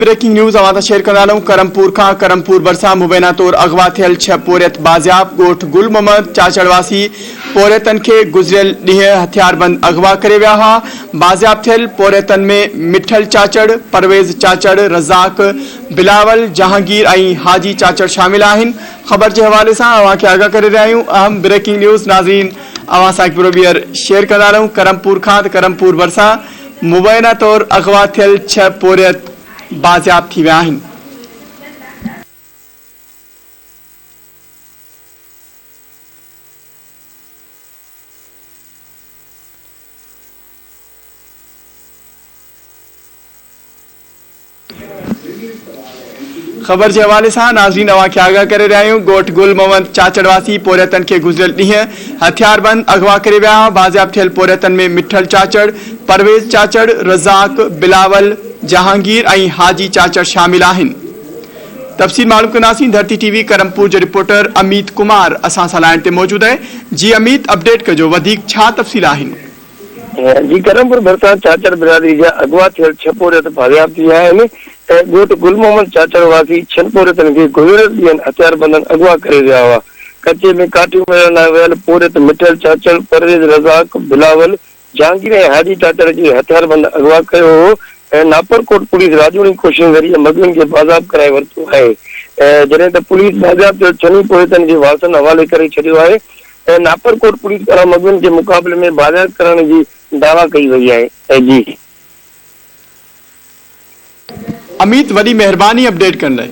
Breaking news अवां share कंदा करमपुर का करमपुर बरसा मुबैना तौर अगवा थियल 6 पोरियत बाजियाब गोठ गुल मोहम्मद चाचड़वासी पोरियतन के गुजरियल ॾींहुं हथियारबंद अगवा करे विया हुआ। बाजियाब थियल पोरियतन में मिठल चाचड़, परवेज़ चाचड़, रज़ाक, बिलावल, जहांगीर और हाजी चाचड़ शामिल आहिनि। ख़बर के हवाले से अवां खे आगाह करे रहिया आहियूं। अहम ब्रेकिंग न्यूज़ नाज़रीन अवां सां पूरो ॿीहर शेयर कंदा रहूं। करमपुर खां करमपुर बरसा मुबैना तौर अगवा थियल 6 पोरियत बाजियाब थी विया आहिनि। खबर के हवाले से नाज़रीन अवां खे आगाह करे रहिया आहियूं। गोठ गुल मोहम्मद चाचड़वासी पोरियतन के गुजरियल ॾींहुं हथियारबंद अगवा करे विया हुआ। बाजियाब थियल पोरियतन में मिठल चाचड़, परवेज़ चाचड़, रज़ाक, बिलावल, जहांगीर और हाजी चाचड़ शामिल आहिनि। तफसील मालूम कंदासीं। धरती टीवी करमपुर जो रिपोर्टर अमित कुमार असां सां लाइन ते मौजूद है। जी अमित, अपडेट कजो, वधीक छा तफसील आहिनि? जी करमपुर भरसा चाचड़ बिरादरी जा अगवा थियल 6 पोरियत बाजियाब थी विया आहिनि। गोठ गुल मोहम्मद चाचड़ वासी 6 पोरियतन खे गुज़रियल ॾींहंनि हथियारबंदनि अगवा करे विया हुआ। कचे में काठियूं मिलण लाइ वियल पोरियत मिठल चाचड़, परवेज़, रज़ाक, बिलावल, जहांगीर ऐं हाजी चाचड़ खे हथियारबंद अगवा कयो हो। नापरकोट पुलिस राजूनी कोशिश ज़रिए मगन के बाज़ाब कराए वरितो है। जॾहिं त पुलिस बाज़ाब थियल 6 पोरियतन खे वारसनि हवाले करे छॾियो आहे। नापरकोट पुलिस पारां मगन के मुक़ाबले में बाज़ाब करण जी दावा कई वई है। जी अमित, वॾी मेहरबानी अपडेट करण लाइ।